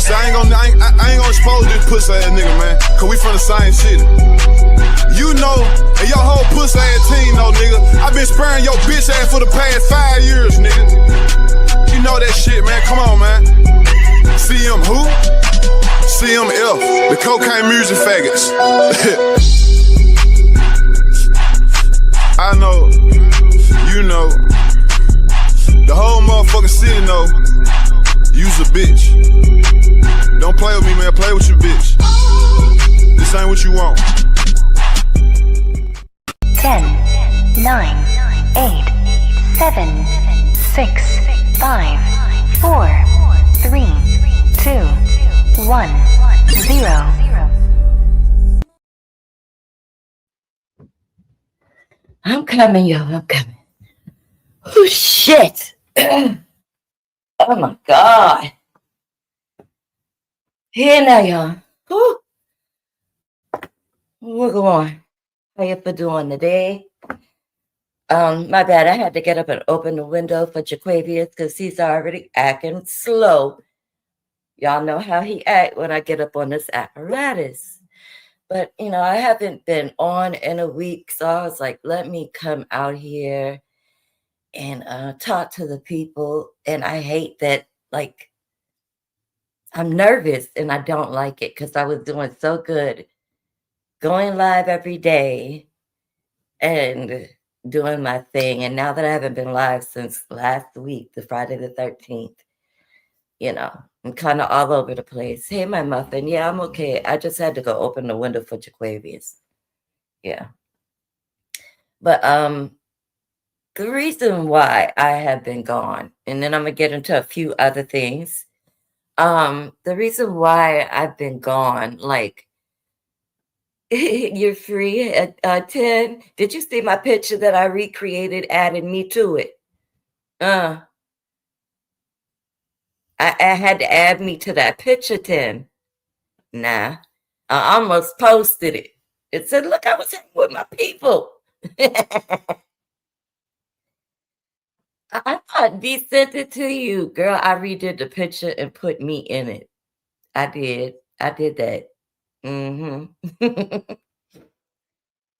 say I ain't gonna expose this pussy ass nigga, man, cause we from the same city. You know, and your whole pussy ass team know, nigga, I been sparing your bitch ass for the past 5 years, nigga. You know that shit, man, come on, man. CM who? CMF, the cocaine music faggots. I know, you know, the whole motherfucking city know, you's a bitch. Don't play with me, man, play with your bitch. This ain't what you want. 10, 9, 8, 7, 6, 5, 4, 3, 2, 1, 0. I'm coming, yo. I'm coming. Oh, shit. Oh, my God. Here now, y'all. Whew. We're going. How you for doing today? My bad. I had to get up and open the window for Jaquavius because he's already acting slow. Y'all know how he act when I get up on this apparatus. But, you know, I haven't been on in a week, so I was like, let me come out here and talk to the people. And I hate that, like, I'm nervous and I don't like it because I was doing so good going live every day and doing my thing. And now that I haven't been live since last week, the Friday the 13th, you know, I'm kind of all over the place. Hey, my muffin. Yeah, I'm okay. I just had to go open the window for Jaquavius. Yeah. But the reason why I have been gone, and then I'm going to get into a few other things. The reason why I've been gone, like, you're free at 10. Did you see my picture that I recreated, added me to it? I had to add me to that picture, 10. Nah, I almost posted it. It said, look, I was hanging with my people. I thought D sent it to you. Girl, I redid the picture and put me in it. I did that.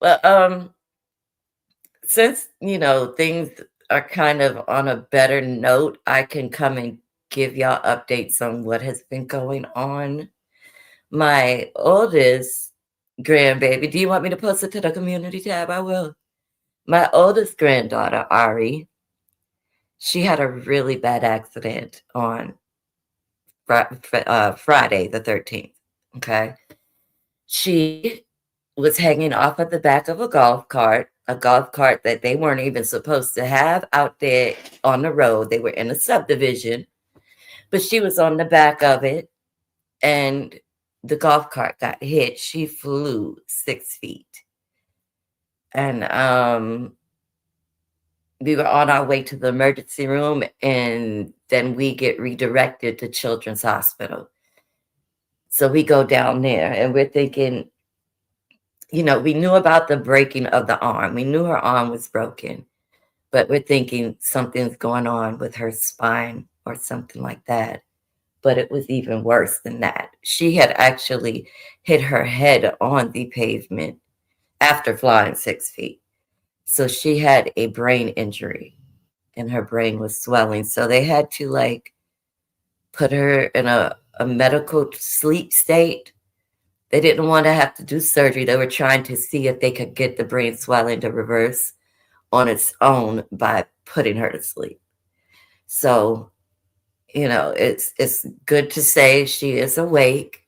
Well, since, you know, things are kind of on a better note, I can come and give y'all updates on what has been going on. My oldest grandbaby, do you want me to post it to the community tab? I will. My oldest granddaughter, Ari, she had a really bad accident on Friday the 13th, okay? She was hanging off of the back of a golf cart that they weren't even supposed to have out there on the road. They were in a subdivision, but she was on the back of it, and the golf cart got hit. She flew 6 feet. And we were on our way to the emergency room, and then we get redirected to Children's Hospital. So we go down there, and we're thinking, you know, we knew about the breaking of the arm. We knew her arm was broken, but we're thinking something's going on with her spine or something like that. But it was even worse than that. She had actually hit her head on the pavement after flying 6 feet. So she had a brain injury and her brain was swelling. So they had to, like, put her in a medical sleep state. They didn't want to have to do surgery. They were trying to see if they could get the brain swelling to reverse on its own by putting her to sleep. So, you know, it's good to say she is awake.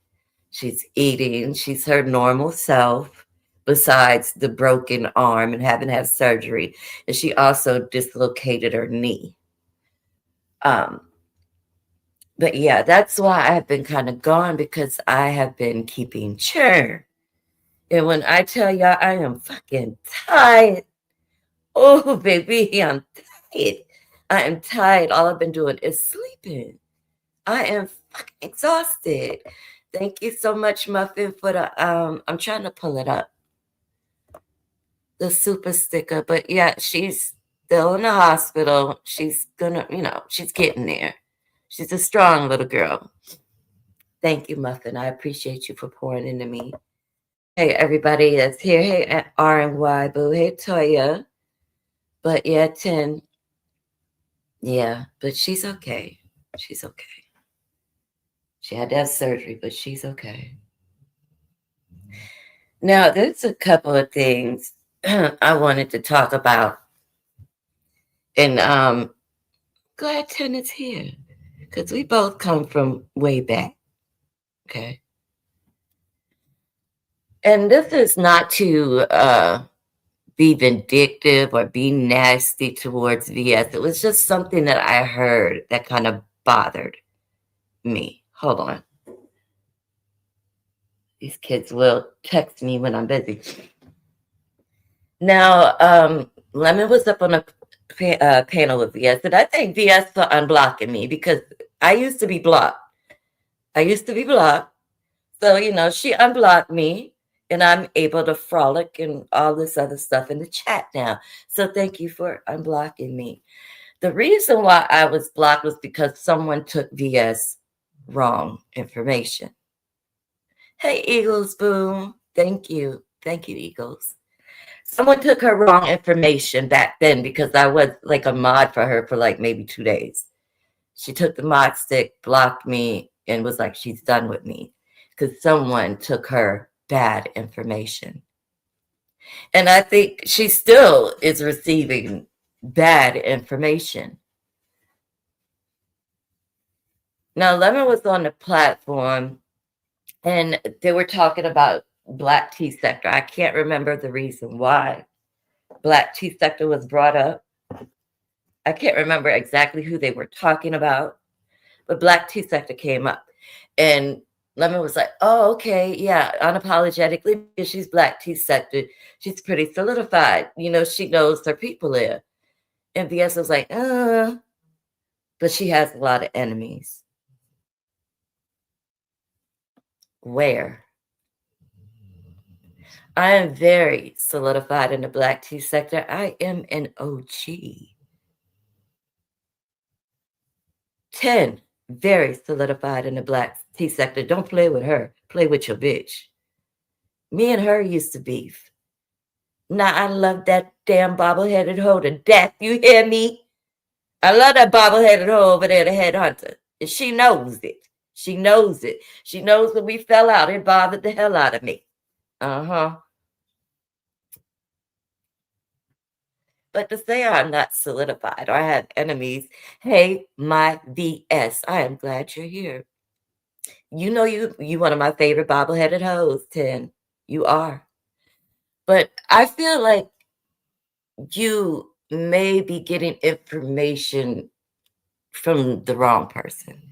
She's eating. She's her normal self, besides the broken arm and having to have surgery. And she also dislocated her knee. But yeah, that's why I've been kind of gone, because I have been keeping churn. And when I tell y'all I am fucking tired, oh, baby, I'm tired. I am tired. All I've been doing is sleeping. I am fucking exhausted. Thank you so much, Muffin, for the, I'm trying to pull it up, the super sticker. But yeah, she's still in the hospital. She's gonna, you know, she's getting there. She's a strong little girl. Thank you, Muffin. I appreciate you for pouring into me. Hey, everybody that's here. Hey, R&Y Boo. Hey, Toya. But yeah, 10. Yeah, but she's okay. She's okay. She had to have surgery, but she's okay. Now, there's a couple of things I wanted to talk about. And glad 10 is here. Because we both come from way back. Okay. And this is not to be vindictive or be nasty towards VS. It was just something that I heard that kind of bothered me. Hold on. These kids will text me when I'm busy. Now, Lemon was up on a panel with VS, and I thank VS for unblocking me because I used to be blocked. So, you know, she unblocked me, and I'm able to frolic and all this other stuff in the chat now. So thank you for unblocking me. The reason why I was blocked was because someone took VS wrong information. Hey, Eagles, boom. Thank you. Thank you, Eagles. Someone took her wrong information back then because I was like a mod for her for like maybe 2 days. She took the mod stick, blocked me, and was like, she's done with me because someone took her bad information. And I think she still is receiving bad information. Now, Lemon was on the platform and they were talking about Black Tea Sector. I can't remember the reason why Black Tea Sector was brought up. I can't remember exactly who they were talking about, but Black Tea Sector came up. And Lemon was like, oh, okay, yeah, unapologetically, because she's Black Tea Sector. She's pretty solidified. You know, she knows her people there. And VS was like, but she has a lot of enemies. Where? I am very solidified in the Black Tea Sector. I am an OG. 10, very solidified in the Black Tea Sector. Don't play with her. Play with your bitch. Me and her used to beef. Now, I love that damn bobble-headed hoe to death. You hear me? I love that bobble-headed hoe over there, the headhunter. And she knows it. She knows it. She knows when we fell out, it bothered the hell out of me. But to say I'm not solidified or I have enemies, hey, my VS, I am glad you're here. You know you one of my favorite bobble-headed hoes, 10. You are. But I feel like you may be getting information from the wrong person.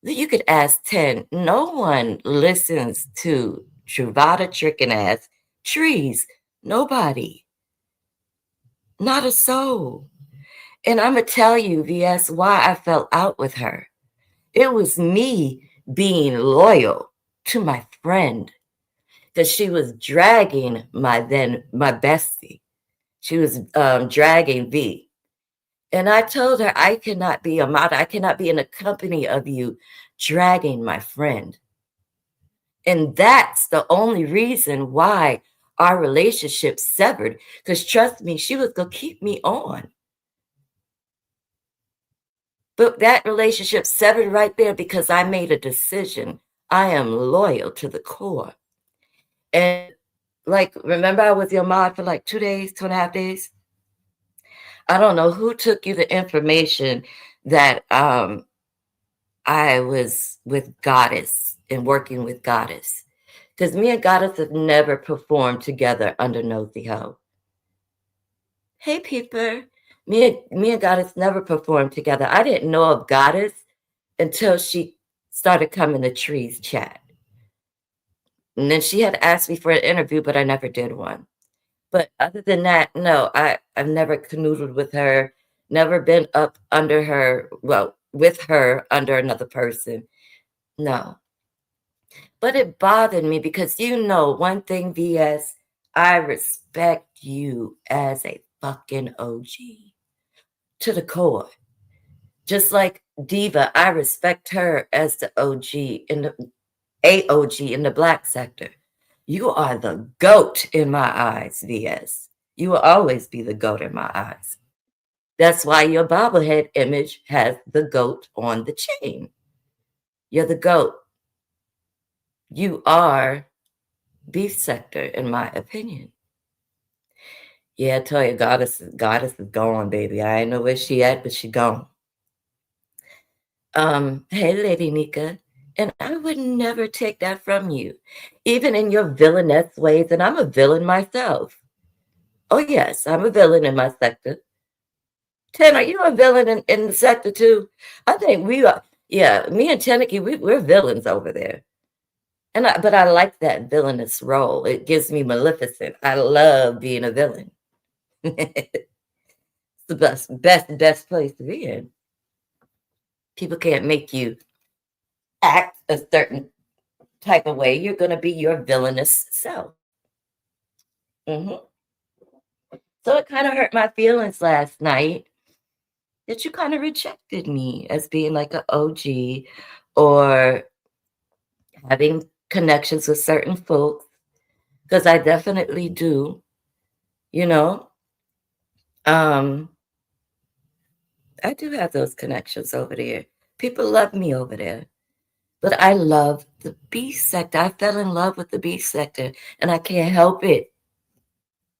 You could ask 10. No one listens to Truvada tricking ass trees. Nobody. Not a soul. And I'm going to tell you, VS, why I fell out with her. It was me being loyal to my friend. Because she was dragging my bestie. She was dragging V. And I told her I cannot be a model. I cannot be in the company of you dragging my friend. And that's the only reason why our relationship severed. Because trust me, she was going to keep me on. But that relationship severed right there because I made a decision. I am loyal to the core. And like, remember I was your mod for like 2 days, 2.5 days? I don't know who took you the information that I was with Goddess and working with Goddess. Because me and Goddess have never performed together under Nosy Ho. Hey, Peeper. Me and Goddess never performed together. I didn't know of Goddess until she started coming to Tree's chat. And then she had asked me for an interview, but I never did one. But other than that, no, I've never canoodled with her, never been up under her, well, with her under another person. No. But it bothered me because you know one thing, VS, I respect you as a fucking OG to the core. Just like Diva, I respect her as the OG in the AOG in the black sector. You are the GOAT in my eyes, VS. You will always be the GOAT in my eyes. That's why your bobblehead image has the GOAT on the chain. You're the GOAT. You are beef sector, in my opinion. Yeah, I tell you, goddess is gone, baby. I ain't know where she at, but she gone. Hey, Lady Nika, and I would never take that from you, even in your villainess ways, and I'm a villain myself. Oh, yes, I'm a villain in my sector. 10, are you a villain in the sector too? I think we are. Yeah, me and Teneke, we're villains over there. But I like that villainous role. It gives me Maleficent. I love being a villain. It's the best place to be in. People can't make you act a certain type of way. You're going to be your villainous self. So it kind of hurt my feelings last night that you kind of rejected me as being like an OG or having connections with certain folks, because I definitely do, you know. I do have those connections over there. People love me over there. But I love the B sector. I fell in love with the B sector, and I can't help it.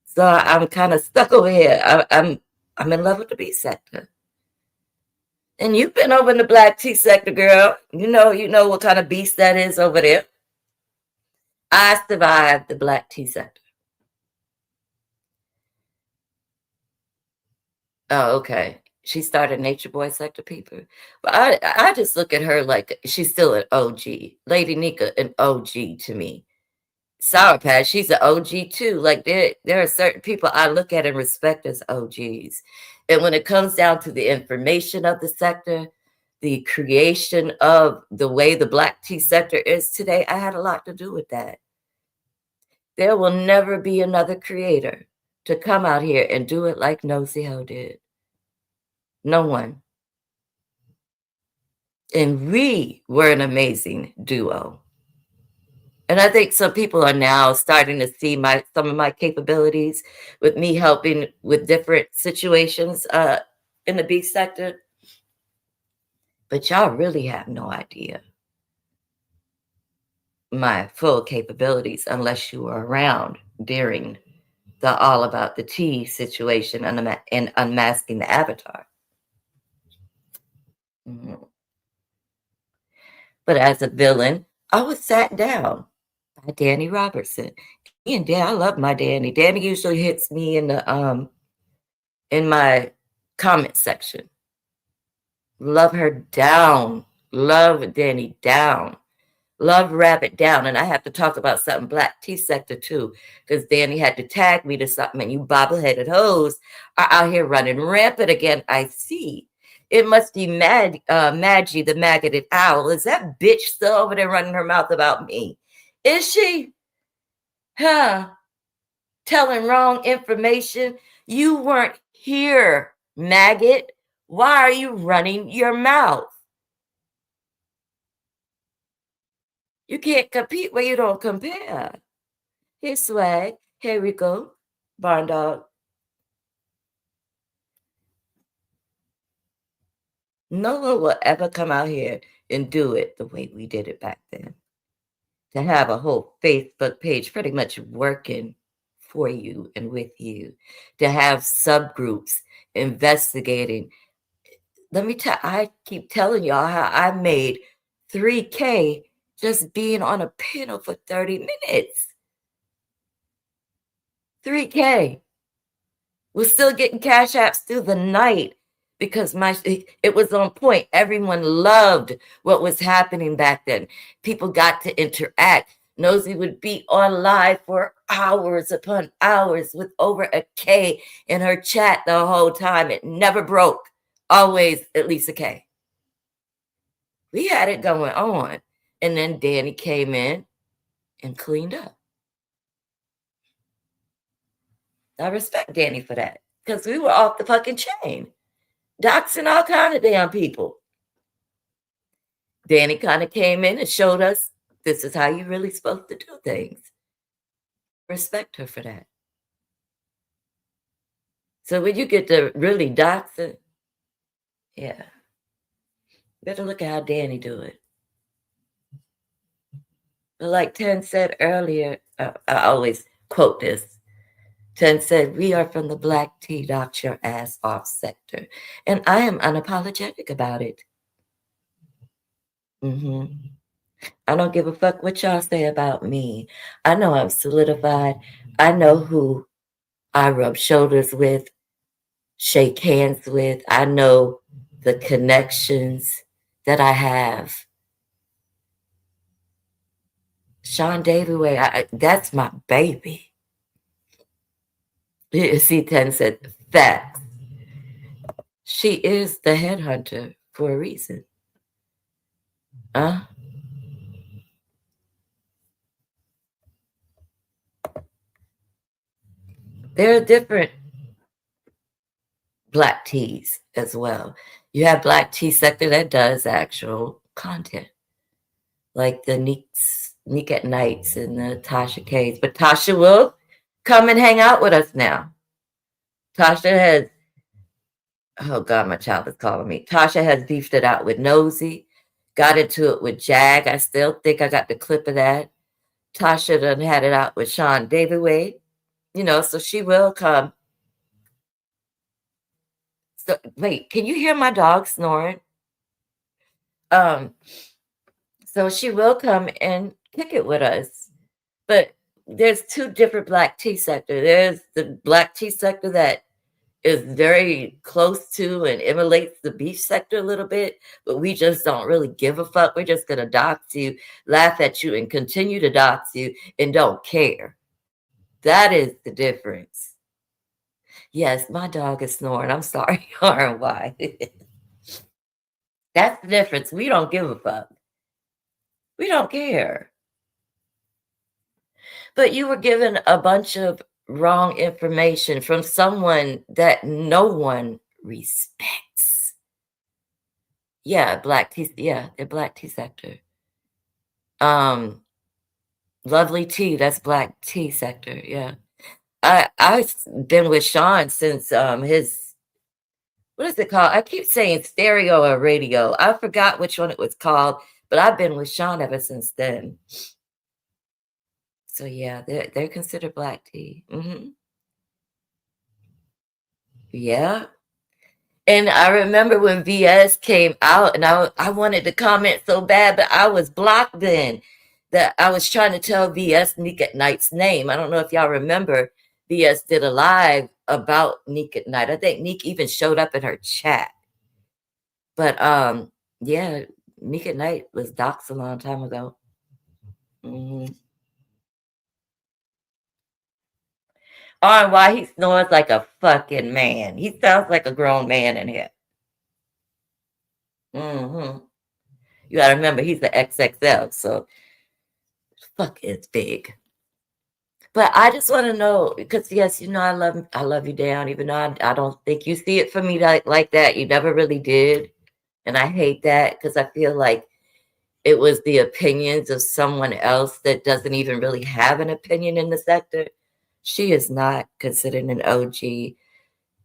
So I'm kind of stuck over here. I'm in love with the B sector. And you've been over in the black tea sector, girl. You know what kind of beast that is over there. I survived the black tea sector. Oh, okay. She started Nature Boy sector, people. But I just look at her like she's still an OG. Lady Nika, an OG to me. Sour Patch, she's an OG too. Like there are certain people I look at and respect as OGs. And when it comes down to the information of the sector, the creation of the way the black tea sector is today, I had a lot to do with that. There will never be another creator to come out here and do it like Nosy Ho did. No one. And we were an amazing duo. And I think some people are now starting to see some of my capabilities with me helping with different situations in the beef sector. But y'all really have no idea my full capabilities unless you were around during the All About the Tea situation and unmasking the avatar. But as a villain, I was sat down by Danny Robertson. And I love my Danny. Danny usually hits me in the in my comment section. Love her down. Love Danny down. Love Rabbit down. And I have to talk about something black tea sector too, because Danny had to tag me to something, and you bobbleheaded hoes are out here running rampant again. I see. It must be Maggie, the maggoted owl. Is that bitch still over there running her mouth about me? Is she? Huh? Telling wrong information? You weren't here, maggot. Why are you running your mouth? You can't compete where you don't compare. Hey, Swag. Here we go. Barn Dog. No one will ever come out here and do it the way we did it back then. To have a whole Facebook page pretty much working for you and with you. To have subgroups investigating. I keep telling y'all how I made $3K just being on a panel for 30 minutes. $3K. We're still getting cash apps through the night because it was on point. Everyone loved what was happening back then. People got to interact. Nosy would be on live for hours upon hours with over a K in her chat the whole time. It never broke. Always at least a K. We had it going on. And then Danny came in and cleaned up. I respect Danny for that, because we were off the fucking chain. doxing all kind of damn people. Danny kind of came in and showed us this is how you really supposed to do things. Respect her for that. So when you get to really dox it, yeah, better look at how Danny do it. But like Ten said earlier, I always quote this. Ten said, "We are from the Black Tea Dox Your Ass Off sector." And I am unapologetic about it. I don't give a fuck what y'all say about me. I know I'm solidified. I know who I rub shoulders with, shake hands with. I know the connections that I have. Sean Davidway, that's my baby. C10 said, facts. She is the headhunter for a reason. There are different black teas as well. You have black tea sector that does actual content, like the Nick at Nights and the Tasha K's. But Tasha will come and hang out with us now. Tasha has, oh God, my child is calling me. Tasha has beefed it out with Nosy, got into it with Jag. I still think I got the clip of that. Tasha done had it out with Sean Davidway, so she will come. So wait, can you hear my dog snoring? So she will come and kick it with us. But there's two different black tea sector. There's the black tea sector that is very close to and emulates the beef sector a little bit, but we just don't really give a fuck. We're just gonna dox you, laugh at you, and continue to dox you and don't care. That is the difference. Yes, my dog is snoring. I'm sorry, why? That's the difference. We don't give a fuck. We don't care. But you were given a bunch of wrong information from someone that no one respects. Yeah, black tea. Yeah, they're black tea sector. Lovely Tea, that's black tea sector. Yeah. I've been with Sean since his, what is it called? I keep saying stereo or radio. I forgot which one it was called, but I've been with Sean ever since then. So yeah, they're considered black tea. Yeah. And I remember when VS came out and I wanted to comment so bad, but I was blocked then. That I was trying to tell VS Nick at Night's name. I don't know if y'all remember, VS did a live about Nick at Night. I think Nick even showed up in her chat. But yeah, Nick at Night was doxxed a long time ago. On why he snores like a fucking man. He sounds like a grown man in here. You gotta remember he's the XXL, so fuck it's big. But I just want to know, because yes, I love you down, even though I don't think you see it for me like that. You never really did. And I hate that because I feel like it was the opinions of someone else that doesn't even really have an opinion in the sector. She is not considered an OG.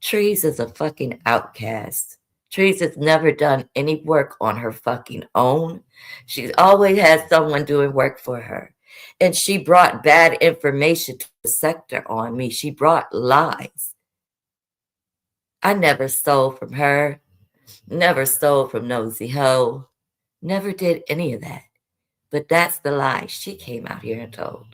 Trees is a fucking outcast. Trees has never done any work on her fucking own. She's always had someone doing work for her. And she brought bad information to the sector on me. She brought lies. I never stole from her. Never stole from Nosy Ho. Never did any of that. But that's the lie she came out here and told.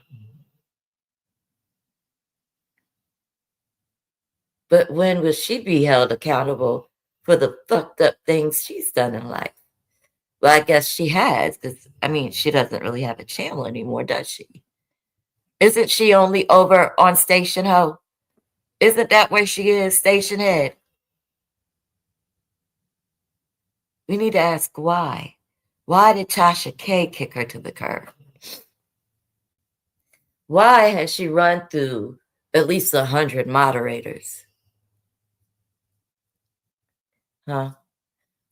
But when will she be held accountable for the fucked up things she's done in life? Well, I guess she has, because, she doesn't really have a channel anymore, does she? Isn't she only over on Station Ho? Isn't that where she is, Station Head? We need to ask why. Why did Tasha K kick her to the curb? Why has she run through at least 100 moderators? Huh?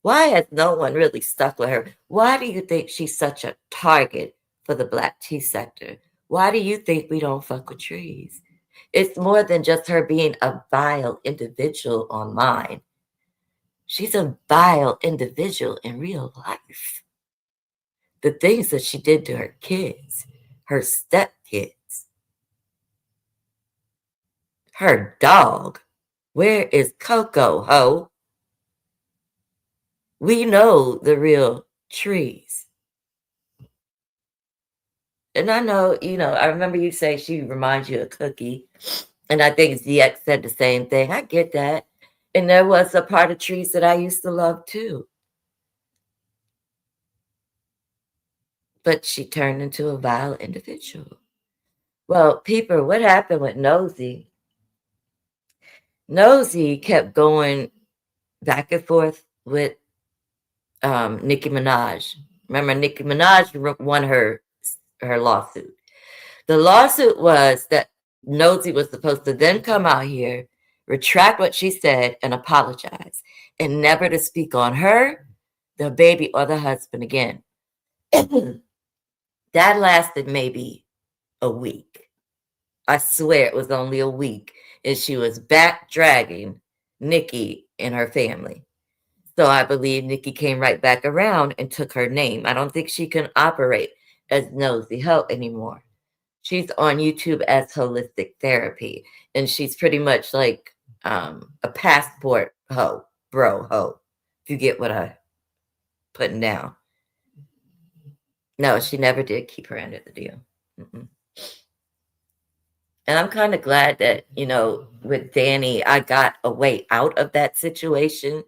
Why has no one really stuck with her? Why do you think she's such a target for the Black tea sector? Why do you think we don't fuck with trees? It's more than just her being a vile individual online. She's a vile individual in real life. The things that she did to her kids, her stepkids, her dog. Where is Coco, ho? We know the real trees. And I know, I remember you say she reminds you of Cookie. And I think ZX said the same thing. I get that. And there was a part of trees that I used to love too. But she turned into a vile individual. Well, Peeper, what happened with Nosy? Nosy kept going back and forth with Nicki Minaj. Remember, Nicki Minaj won her lawsuit. The lawsuit was that Nosy was supposed to then come out here, retract what she said, and apologize, and never to speak on her, the baby, or the husband again. That lasted maybe a week. I swear it was only a week, and she was back dragging Nicki and her family. So I believe Nicki came right back around and took her name. I don't think she can operate as Nosy Ho anymore. She's on YouTube as Holistic Therapy, and she's pretty much like a passport ho, bro ho, if you get what I'm putting down. No, she never did keep her end of the deal. Mm-mm. And I'm kind of glad that, with Danny, I got a way out of that situation.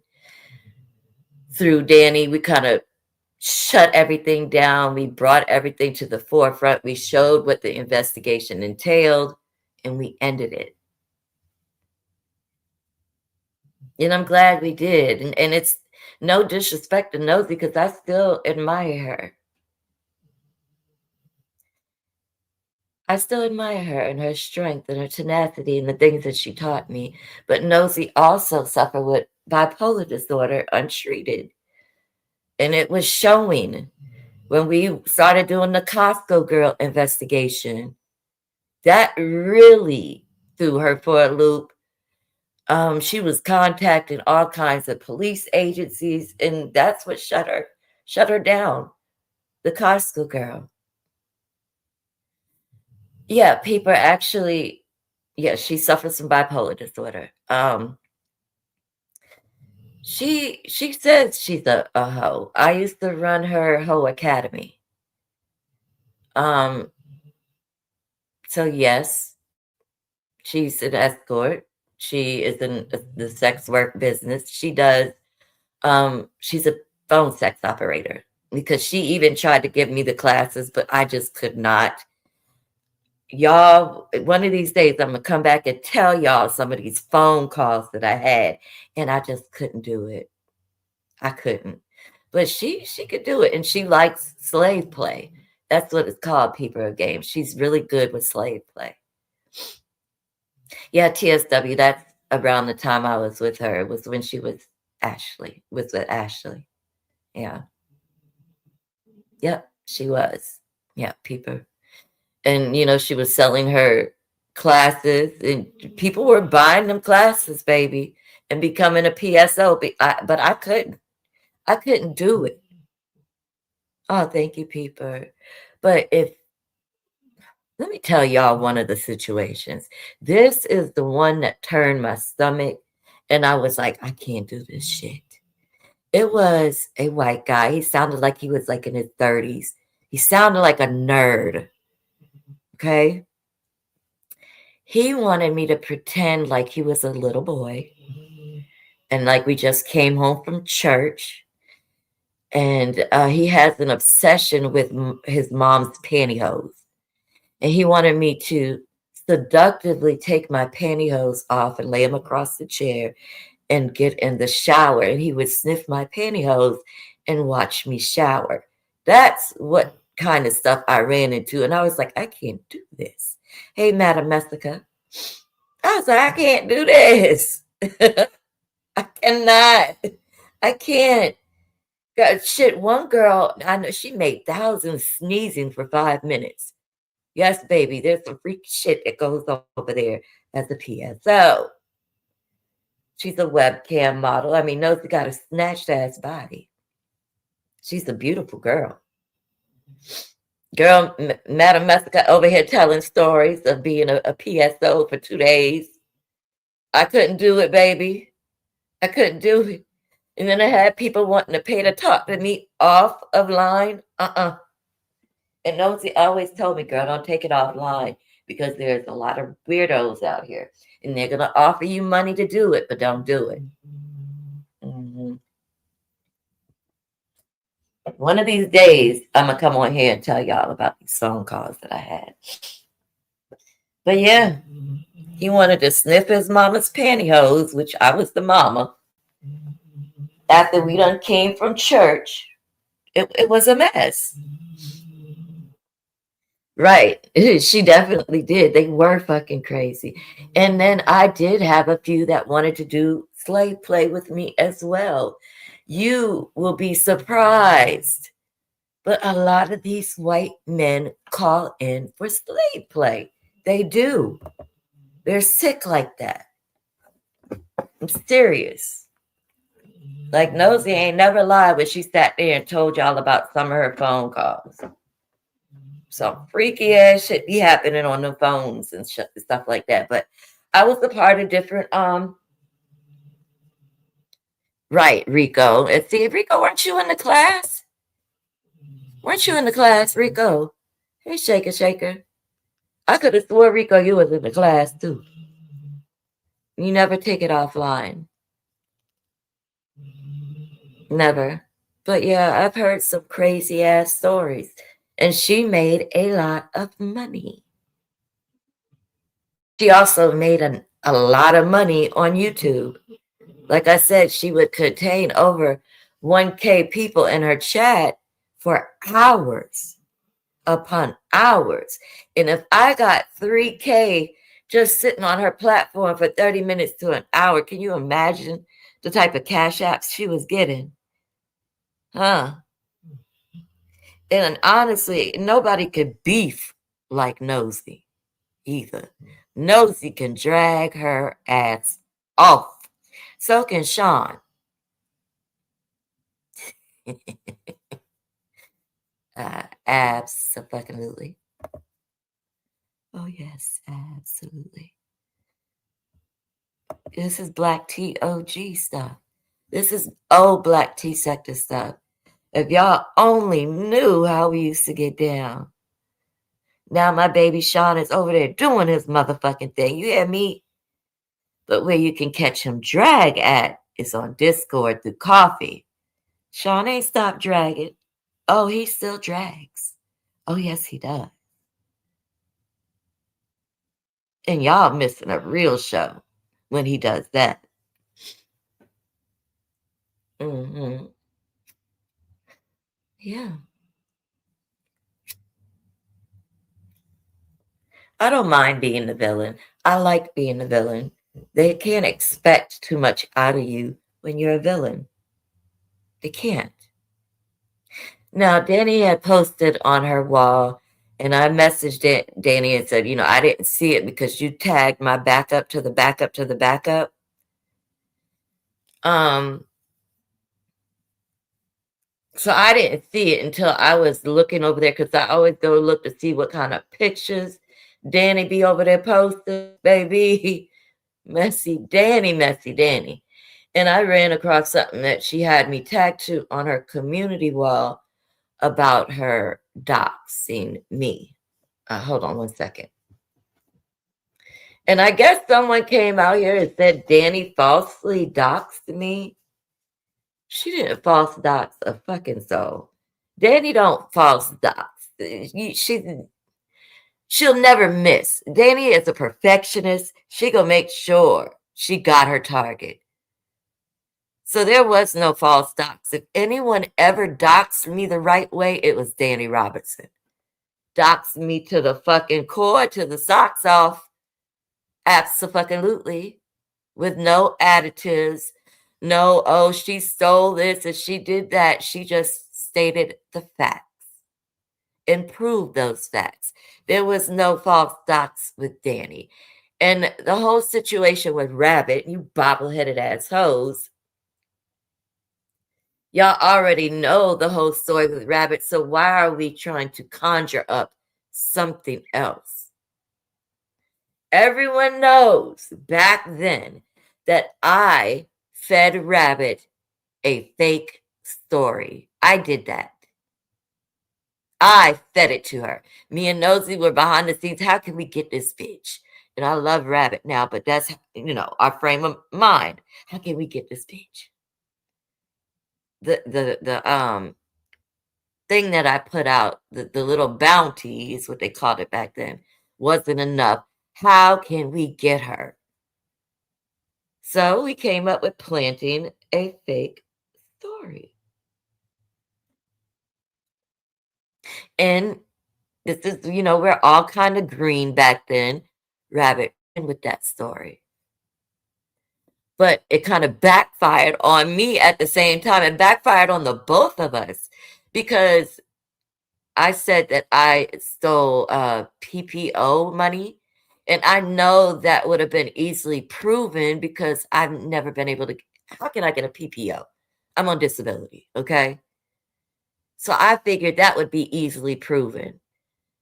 Through Danny, we kind of shut everything down. We brought everything to the forefront. We showed what the investigation entailed, and we ended it. And I'm glad we did. And it's no disrespect to Nosy, because I still admire her. I still admire her and her strength and her tenacity and the things that she taught me. But Nosy also suffered with bipolar disorder untreated. And it was showing when we started doing the Costco girl investigation. That really threw her for a loop. She was contacting all kinds of police agencies, and that's what shut her down. The Costco girl. Yeah, people actually, she suffers from bipolar disorder. She says she's a hoe. I used to run her hoe academy. So yes, she's an escort. She is in the sex work business. She does. She's a phone sex operator, because she even tried to give me the classes, but I just could not. Y'all, one of these days, I'm going to come back and tell y'all some of these phone calls that I had, and I just couldn't do it. I couldn't. But she could do it, and she likes slave play. That's what it's called, People of Games. She's really good with slave play. Yeah, TSW, that's around the time I was with her. It was when she was with Ashley. Yeah. Yep, she was. Yeah, People. And, she was selling her classes, and people were buying them classes, baby, and becoming a PSO. But I couldn't. I couldn't do it. Oh, thank you, People. But let me tell y'all one of the situations. This is the one that turned my stomach, and I was like, I can't do this shit. It was a white guy. He sounded like he was like in his 30s. He sounded like a nerd. Okay. He wanted me to pretend like he was a little boy, and like we just came home from church, and he has an obsession with his mom's pantyhose, and he wanted me to seductively take my pantyhose off and lay them across the chair and get in the shower, and he would sniff my pantyhose and watch me shower. That's what kind of stuff I ran into, and I was like, I can't do this. Hey, Madam Messica. I was like, I can't do this. I cannot. I can't. God, shit, one girl, I know she made thousands sneezing for 5 minutes. Yes, baby, there's some freak shit that goes over there as a PSO. She's a webcam model. I mean, Nosy got a snatched ass body. She's a beautiful girl. Girl, Madam Messica over here telling stories of being a PSO for 2 days. I couldn't do it, baby. I couldn't do it. And then I had people wanting to pay to talk to me off of line. And Nosy always told me, girl, don't take it offline because there's a lot of weirdos out here. And they're going to offer you money to do it, but don't do it. Mm-hmm. One of these days, I'm going to come on here and tell y'all about these phone calls that I had. But yeah, he wanted to sniff his mama's pantyhose, which I was the mama. After we done came from church, it was a mess. Right. She definitely did. They were fucking crazy. And then I did have a few that wanted to do slave play with me as well. You will be surprised. But a lot of these white men call in for slave play. They do. They're sick like that. I'm serious. Like Nosy ain't never lied when she sat there and told y'all about some of her phone calls. Some freaky ass shit be happening on the phones and stuff like that. But I was a part of different right, Rico. And see, Rico, weren't you in the class? Weren't you in the class, Rico? Hey, Shaker. I could have swore, Rico, you was in the class too. You never take it offline. Never. But yeah, I've heard some crazy ass stories. And she made a lot of money. She also made a lot of money on YouTube. Like I said, she would contain over 1K people in her chat for hours upon hours. And if I got 3K just sitting on her platform for 30 minutes to an hour, can you imagine the type of cash apps she was getting? Huh? And honestly, nobody could beef like Nosy either. Nosy can drag her ass off. So can Sean. Absolutely. Oh, yes, absolutely. This is Black T OG stuff. This is old Black T sector stuff. If y'all only knew how we used to get down. Now my baby Sean is over there doing his motherfucking thing. You hear me? But where you can catch him drag at is on Discord through coffee. Sean ain't stopped dragging. Oh, he still drags. Oh, yes, he does. And y'all missing a real show when he does that. Mm-hmm. Yeah. I don't mind being the villain. I like being the villain. They can't expect too much out of you when you're a villain. They can't. Now, Danny had posted on her wall, and I messaged Danny and said, I didn't see it because you tagged my backup to the backup to the backup. So I didn't see it until I was looking over there because I always go look to see what kind of pictures Danny be over there posting. Baby, messy Danny. And I ran across something that she had me tagged to on her community wall about her doxing me. Hold on one second. And I guess someone came out here and said Danny falsely doxed me. She didn't false dox a fucking soul. Danny don't false dox. She'll never miss. Danny is a perfectionist. She gonna make sure she got her target. So there was no false dox. If anyone ever doxed me the right way, it was Danny Robertson. Doxed me to the fucking core, to the socks off. Absolutely. With no additives, No, oh, she stole this and she did that. She just stated the facts and proved those facts. There was no false docs with Danny. And the whole situation with Rabbit, you bobble-headed assholes, y'all already know the whole story with Rabbit, so why are we trying to conjure up something else? Everyone knows back then that I fed Rabbit a fake story. I did that. I fed it to her. Me and Nosy were behind the scenes. How can we get this bitch? And I love Rabbit now, but that's, our frame of mind. How can we get this bitch? The thing that I put out, the little bounty is what they called it back then, wasn't enough. How can we get her? So we came up with planting a fake story. And this is, we're all kind of green back then, Rabbit, with that story. But it kind of backfired on me at the same time. It backfired on the both of us because I said that I stole PPO money. And I know that would have been easily proven because I've never been able to. How can I get a PPO? I'm on disability, okay? So I figured that would be easily proven.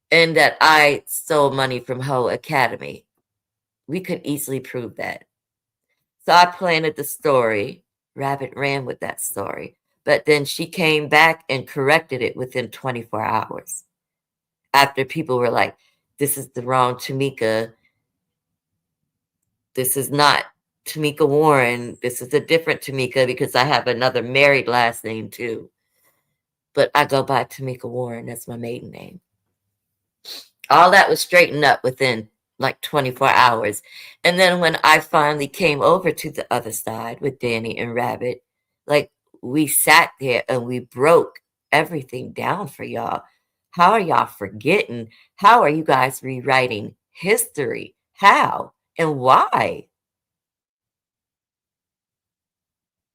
And that I stole money from Ho Academy. We could easily prove that. So I planted the story. Rabbit ran with that story. But then she came back and corrected it within 24 hours. After people were like, this is the wrong Tamika. This is not Tamika Warren. This is a different Tamika because I have another married last name too. But I go by Tamika Warren. That's my maiden name. All that was straightened up within like 24 hours. And then when I finally came over to the other side with Danny and Rabbit, like we sat there and we broke everything down for y'all. How are y'all forgetting? How are you guys rewriting history? How and why?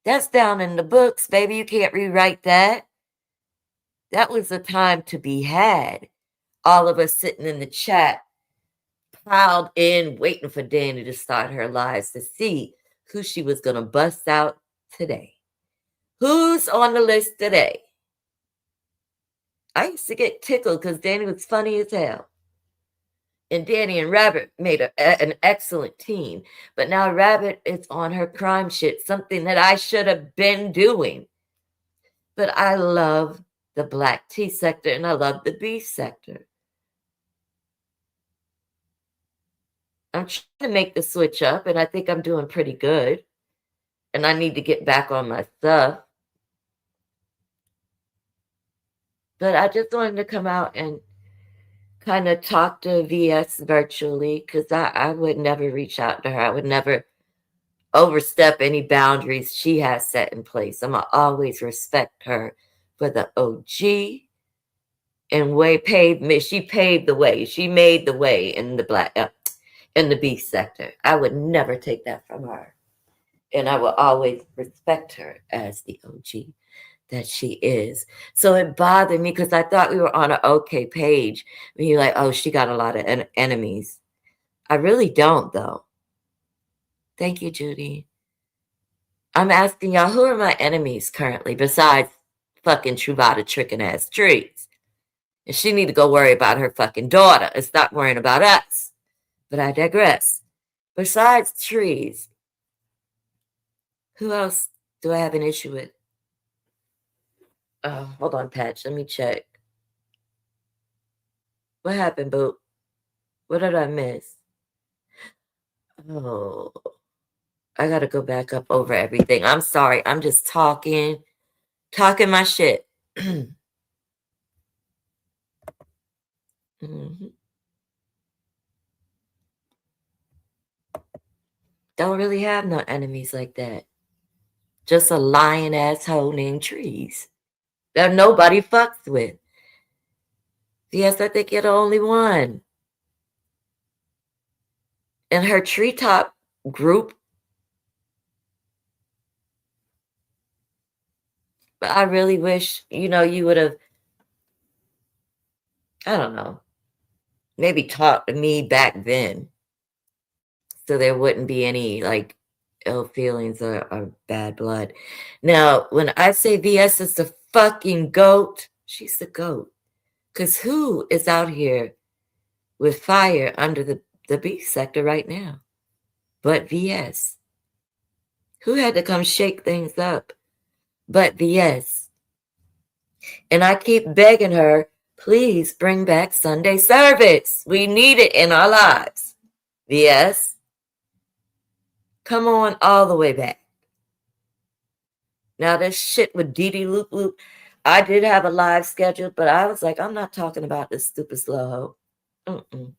That's down in the books, baby. You can't rewrite that. That was a time to be had. All of us sitting in the chat, piled in, waiting for Danny to start her lives to see who she was going to bust out today. Who's on the list today? I used to get tickled because Danny was funny as hell. And Danny and Rabbit made an excellent team. But now Rabbit is on her crime shit, something that I should have been doing. But I love the Black T sector and I love the B sector. I'm trying to make the switch up, and I think I'm doing pretty good. And I need to get back on my stuff. But I just wanted to come out and kind of talk to VS virtually because I would never reach out to her. I would never overstep any boundaries she has set in place. I'm going to always respect her for the OG and she paved the way. She made the way in the in the B sector. I would never take that from her. And I will always respect her as the OG that she is. So it bothered me because I thought we were on an okay page. When you're like, oh, she got a lot of enemies. I really don't, though. Thank you, Judy. I'm asking y'all, who are my enemies currently besides fucking Truvada tricking ass trees? And she need to go worry about her fucking daughter and stop worrying about us. But I digress. Besides trees, who else do I have an issue with? Oh, hold on, Patch. Let me check. What happened, Boo? What did I miss? Oh, I gotta go back up over everything. I'm sorry. I'm just talking my shit. Mm-hmm. Don't really have no enemies like that. Just a lying asshole named Trees that nobody fucks with. Yes, I think you're the only one. And her treetop group, But I really wish, you would have, I don't know, maybe talked to me back then so there wouldn't be any like ill feelings or bad blood. Now, when I say VS is the fucking goat, she's the goat. Because who is out here with fire under the B sector right now but VS? Who had to come shake things up but VS? And I keep begging her, please bring back Sunday service. We need it in our lives. VS, come on all the way back. Now, this shit with Dee Loop Loop, I did have a live scheduled, but I was like, I'm not talking about this stupid slow hoe.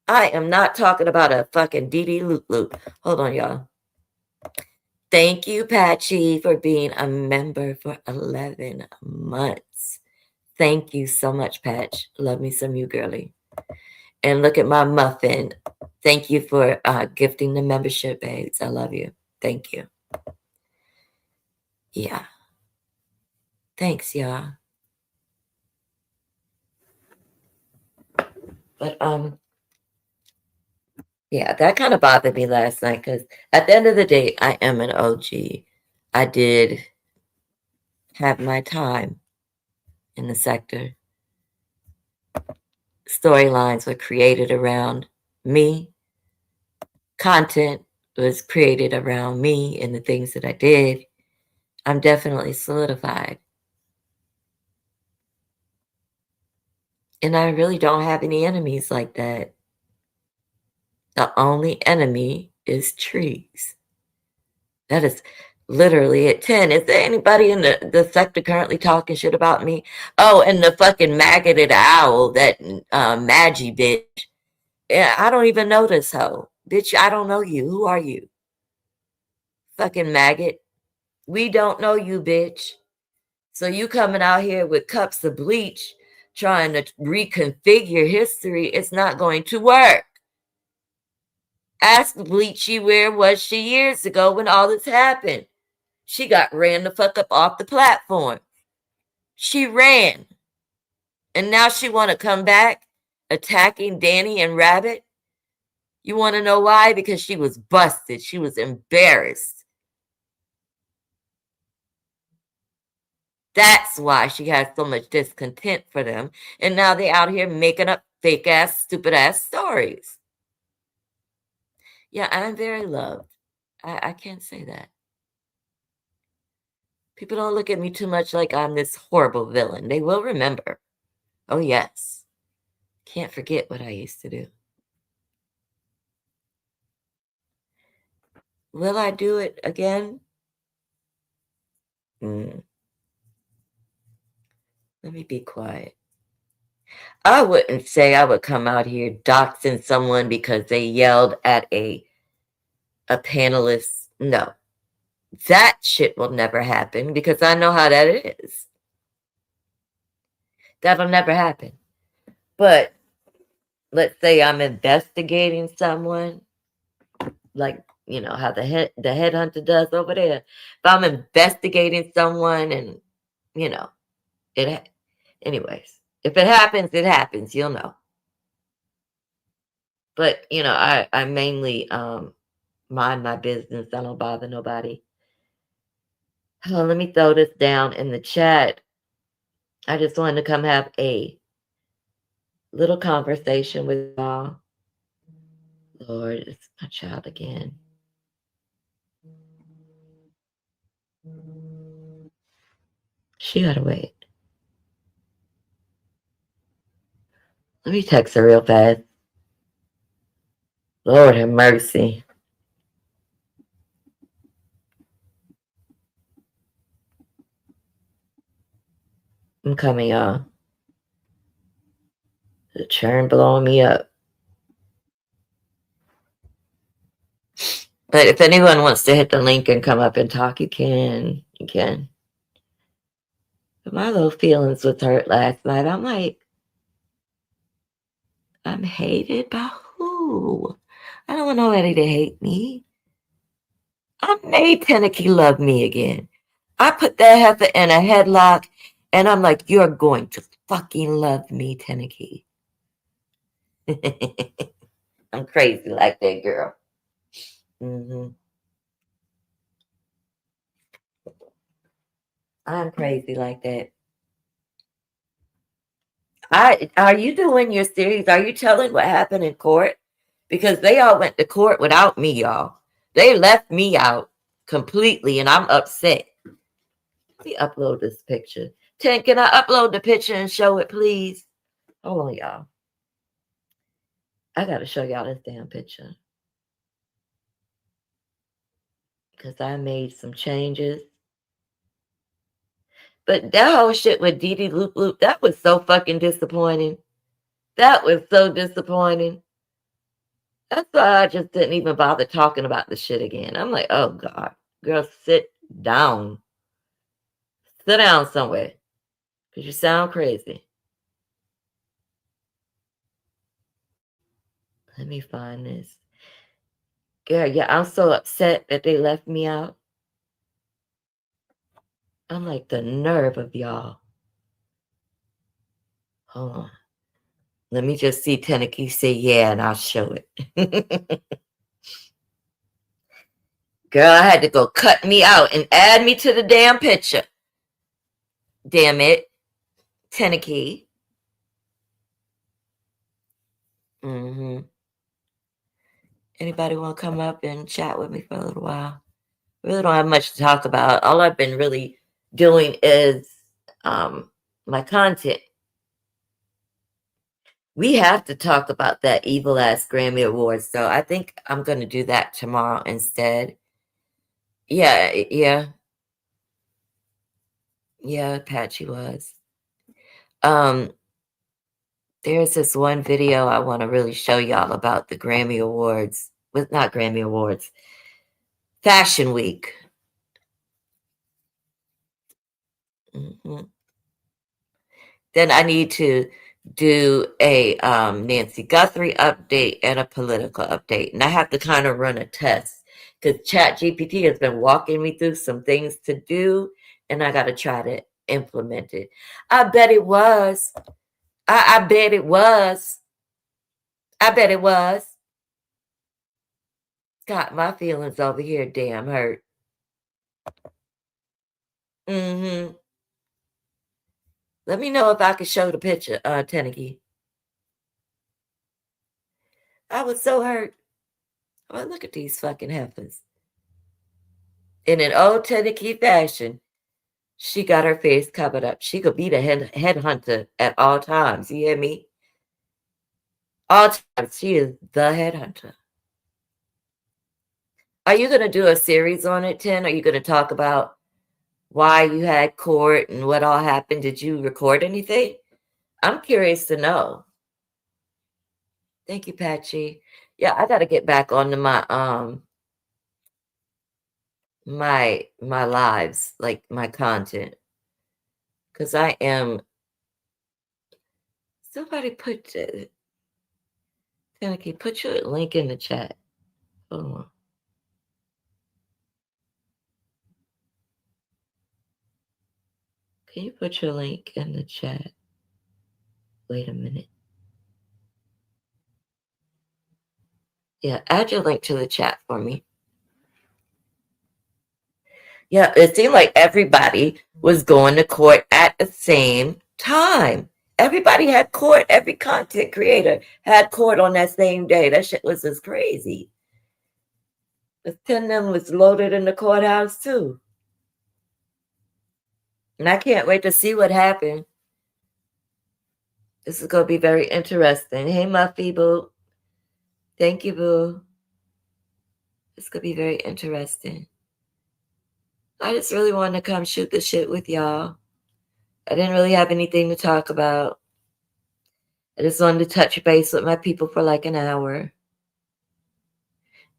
I am not talking about a fucking Dee Loop Loop. Hold on, y'all. Thank you, Patchy, for being a member for 11 months. Thank you so much, Patch. Love me some you, girly. And look at my muffin. Thank you for gifting the membership, babes. I love you. Thank you. Yeah. Thanks, y'all. But, yeah, that kind of bothered me last night because at the end of the day, I am an OG. I did have my time in the sector. Storylines were created around me. Content was created around me and the things that I did. I'm definitely solidified. And I really don't have any enemies like that. The only enemy is trees. That is literally at 10. Is there anybody in the sector currently talking shit about me? Oh, and the fucking maggoted owl, that Maggie bitch. Yeah, I don't even know this hoe. Bitch, I don't know you. Who are you? Fucking maggot. We don't know you, bitch. So you coming out here with cups of bleach trying to reconfigure history, it's not going to work. Ask Bleachy where was she years ago when all this happened. She got ran the fuck up off the platform. She ran. And now she want to come back attacking Danny and Rabbit. You want to know why? Because she was busted. She was embarrassed. That's why she has so much discontent for them. And now they out here making up fake ass, stupid ass stories. Yeah, I'm very loved. I can't say that. People don't look at me too much like I'm this horrible villain. They will remember. Oh, yes. Can't forget what I used to do. Will I do it again? Let me be quiet. I wouldn't say I would come out here doxing someone because they yelled at a panelist. No. That shit will never happen because I know how that is. That'll never happen. But let's say I'm investigating someone, like, you know, how the headhunter does over there. If I'm investigating someone and, you know, anyways, if it happens, you'll know. But, you know, I mainly mind my business. I don't bother nobody. Oh, let me throw this down in the chat. I just wanted to come have a little conversation with y'all. Lord, it's my child again. She gotta wait. Let me text her real fast. Lord have mercy. I'm coming, y'all. The churn blowing me up. But if anyone wants to hit the link and come up and talk, you can. You can. But my little feelings was hurt last night. I'm like, I'm hated by who? I don't want nobody to hate me. I made Tenneke love me again. I put that heifer in a headlock, and I'm like, you're going to fucking love me, Tenneke. I'm crazy like that, girl. Mm-hmm. I'm crazy like that. Are you doing your series? Are you telling what happened in court? Because they all went to court without me, y'all. They left me out completely, and I'm upset. Let me upload this picture. Can I upload the picture and show it, please? Hold on, y'all. I gotta show y'all this damn picture. Because I made some changes. But that whole shit with Dee Dee Loop Loop, that was so fucking disappointing. That was so disappointing. That's why I just didn't even bother talking about the shit again. I'm like, oh God, girl, sit down. Sit down somewhere. Because you sound crazy. Let me find this. Girl, yeah, I'm so upset that they left me out. I'm like, the nerve of y'all. Hold on. Let me just see Tenneke say yeah, and I'll show it. Girl, I had to go cut me out and add me to the damn picture. Damn it. Tenneke. Mm-hmm. Anybody want to come up and chat with me for a little while? Really don't have much to talk about. All I've been really doing is my content. We have to talk about that evil ass Grammy Awards, so I think I'm going to do that tomorrow instead. Yeah, Apache was. There's this one video I want to really show y'all about the Grammy Awards. Not Grammy Awards. Fashion Week. Mm-hmm. Then I need to do a Nancy Guthrie update and a political update. And I have to kind of run a test because ChatGPT has been walking me through some things to do, and I got to try to implement it. I bet it was. I bet it was. I bet it was. Got my feelings over here damn hurt. Mm-hmm. Let me know if I can show the picture, Tenneke. I was so hurt. Well, look at these fucking heifers. In an old Tenneke fashion, she got her face covered up. She could be the headhunter at all times. You hear me? All times. She is the headhunter. Are you going to do a series on it, Ten? Are you going to talk about why you had court and what all happened? Did you record anything? I'm curious to know. Thank you, Patchy. Yeah, I got to get back onto my my lives, like my content, because I am. Somebody put Tenneke, put your link in the chat. Hold on. Can you put your link in the chat? Wait a minute. Yeah, add your link to the chat for me. Yeah, it seemed like everybody was going to court at the same time. Everybody had court. Every content creator had court on that same day. That shit was just crazy. The 10 of them was loaded in the courthouse too. And I can't wait to see what happened. This is going to be very interesting. Hey, Muffy Boo. Thank you, Boo. It's going to be very interesting. I just really wanted to come shoot the shit with y'all. I didn't really have anything to talk about. I just wanted to touch base with my people for like an hour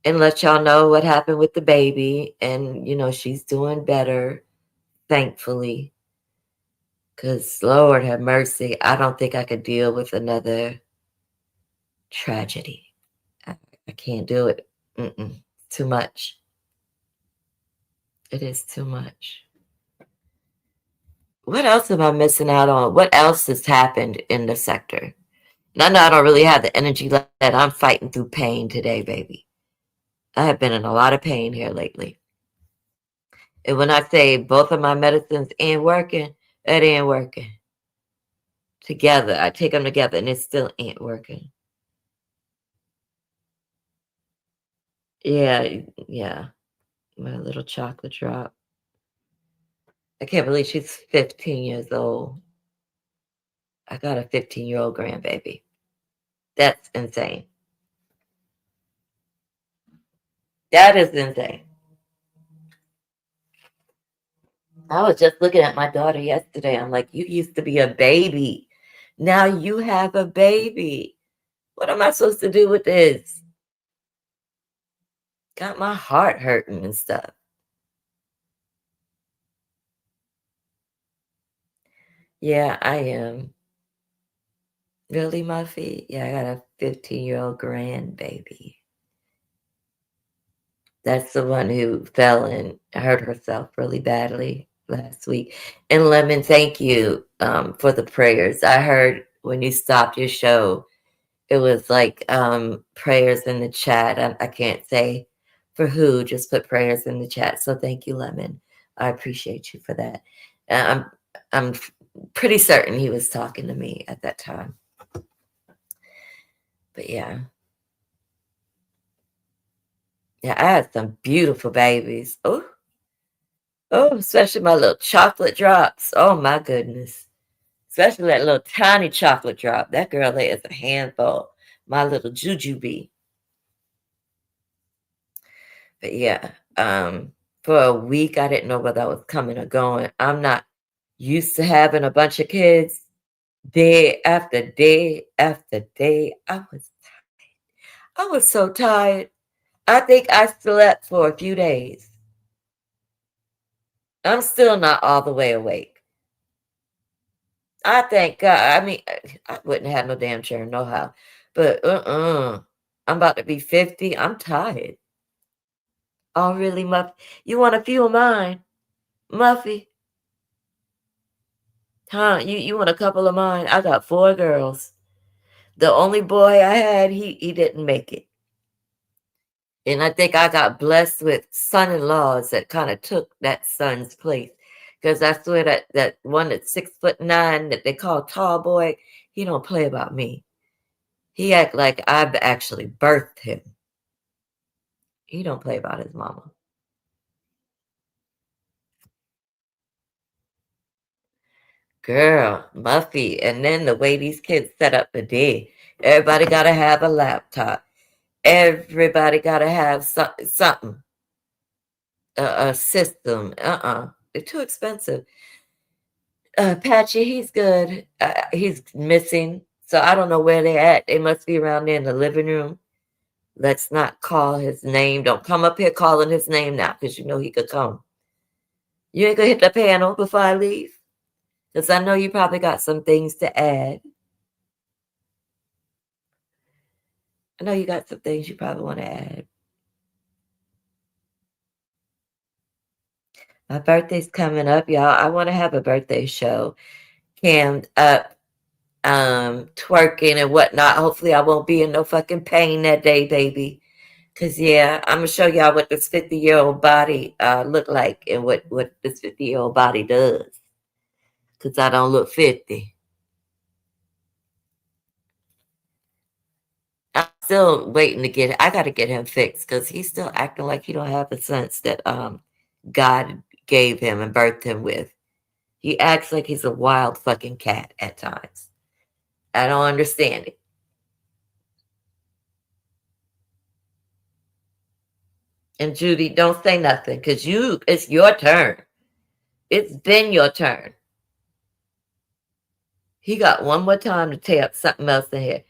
and let y'all know what happened with the baby. And, you know, she's doing better, thankfully. Because, Lord have mercy, I don't think I could deal with another tragedy. I can't do it. Too much. It is too much. What else am I missing out on? What else has happened in the sector? And I know I don't really have the energy left. I'm fighting through pain today, baby. I have been in a lot of pain here lately. And when I say both of my medicines ain't working, it ain't working. Together, I take them together and it still ain't working. Yeah. My little chocolate drop. I can't believe she's 15 years old. I got a 15-year-old grandbaby. That's insane. That is insane. I was just looking at my daughter yesterday. I'm like, you used to be a baby. Now you have a baby. What am I supposed to do with this? Got my heart hurting and stuff. Yeah, I am. Really, Muffy? Yeah, I got a 15-year-old grandbaby. That's the one who fell and hurt herself really badly last week. And Lemon, thank you for the prayers. I heard when you stopped your show, it was like prayers in the chat. I can't say for who, just put prayers in the chat. So thank you, Lemon. I appreciate you for that. I'm pretty certain he was talking to me at that time. But yeah. Yeah, I had some beautiful babies. Oh, especially my little chocolate drops. Oh my goodness. Especially that little tiny chocolate drop. That girl there is a handful. My little Jujubee. But yeah, for a week I didn't know whether I was coming or going. I'm not used to having a bunch of kids day after day after day. I was tired. I was so tired. I think I slept for a few days. I'm still not all the way awake. I thank God. I mean, I wouldn't have no damn chair, no how. But I'm about to be 50. I'm tired. Oh, really, Muffy? You want a few of mine? Muffy? Huh? You want a couple of mine? I got 4 girls. The only boy I had, he didn't make it. And I think I got blessed with son-in-laws that kind of took that son's place. Because I swear that one that's 6'9" that they call tall boy, he don't play about me. He act like I've actually birthed him. He don't play about his mama. Girl, Muffy. And then the way these kids set up the day. Everybody got to have a laptop. Everybody got to have something. A system. They're too expensive. Patchy, he's good. He's missing. So I don't know where they're at. They must be around there in the living room. Let's not call his name. Don't come up here calling his name now because you know he could come. You ain't going to hit the panel before I leave? Because I know you probably got some things to add. I know you got some things you probably want to add. My birthday's coming up, y'all. I want to have a birthday show. Cammed up, twerking and whatnot. Hopefully I won't be in no fucking pain that day, baby. Because, yeah, I'm going to show y'all what this 50-year-old body look like and what this 50-year-old body does. Because I don't look 50. I'm still waiting to I got to get him fixed because he's still acting like he don't have the sense that God gave him and birthed him with. He acts like he's a wild fucking cat at times. I don't understand it. And Judy, don't say nothing because it's your turn. It's been your turn. He got one more time to tear up something else in here.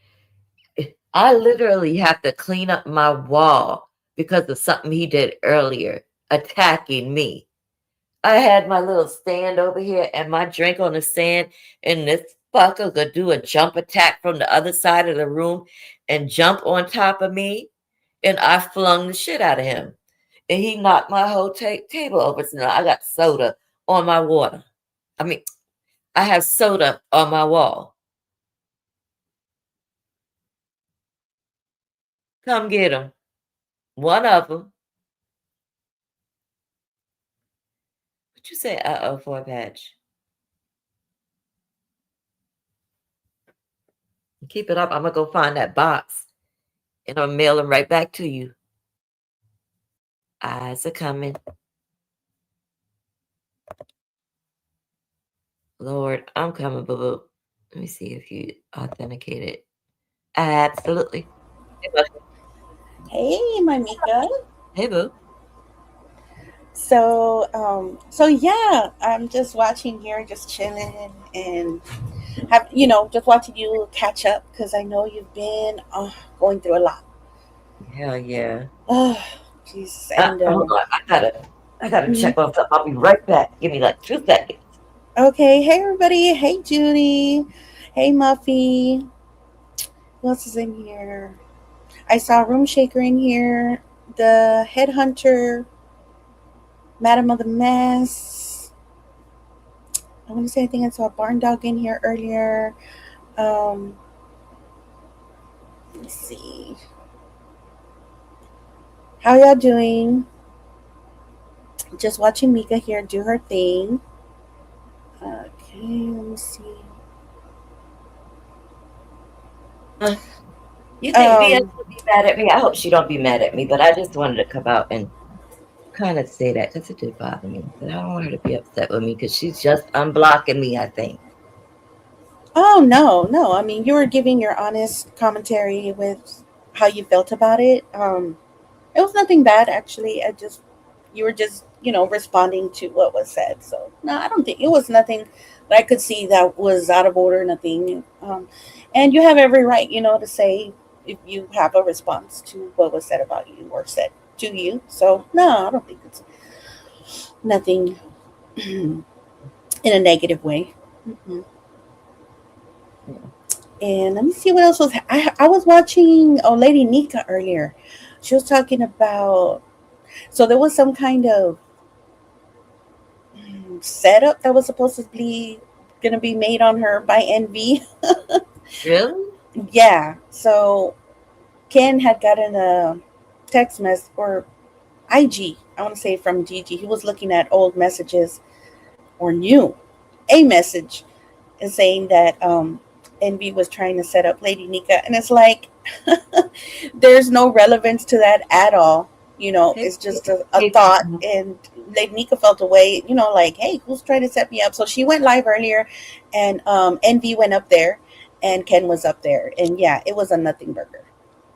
I literally have to clean up my wall because of something he did earlier, attacking me. I had my little stand over here and my drink on the stand, and this fucker could do a jump attack from the other side of the room and jump on top of me, and I flung the shit out of him. and he knocked my whole table over. So now I got soda on my water. I mean, I have soda on my wall. Come get him. One of them. What you say? For a patch. Keep it up. I'm gonna go find that box, and I'll mail them right back to you. Eyes are coming. Lord, I'm coming, boo boo. Let me see if you authenticated. Absolutely. Hey, my Mika. Hey, boo. So yeah, I'm just watching here, just chilling, and just watching you catch up because I know you've been going through a lot. Hell yeah. Oh, Jesus. And hold on. I gotta check on something. I'll be right back. Give me like 2 seconds. Okay. Hey, everybody. Hey, Judy. Hey, Muffy. Who else is in here? I saw Room Shaker in here. The Headhunter. Madam of the Mess. I want to say I think I saw Barn Dog in here earlier. Let's see. How y'all doing? Just watching Mika here do her thing. Okay, let me see. You think Mia would be mad at me? I hope she don't be mad at me, but I just wanted to come out and kind of say that because it did bother me. But I don't want her to be upset with me because she's just unblocking me, I think. Oh, no. I mean, you were giving your honest commentary with how you felt about it. It was nothing bad, actually. You were just, responding to what was said. So, no, I don't think it was nothing that I could see that was out of order, nothing. And you have every right, to say if you have a response to what was said about you or said to you. So, no, I don't think it's nothing in a negative way. Mm-hmm. And let me see what else was. I was watching Lady Nika earlier. She was talking about. So there was some kind of setup that was supposed to be going to be made on her by Envy. Really? Yeah. So Ken had gotten a text message or IG. I want to say from Gigi. He was looking at old messages or knew a message and saying that Envy was trying to set up Lady Nika, and it's like there's no relevance to that at all. It's just a thought, and Lady Nika felt away. Like, hey, who's trying to set me up? So she went live earlier, and Envy went up there, and Ken was up there, and yeah, it was a nothing burger,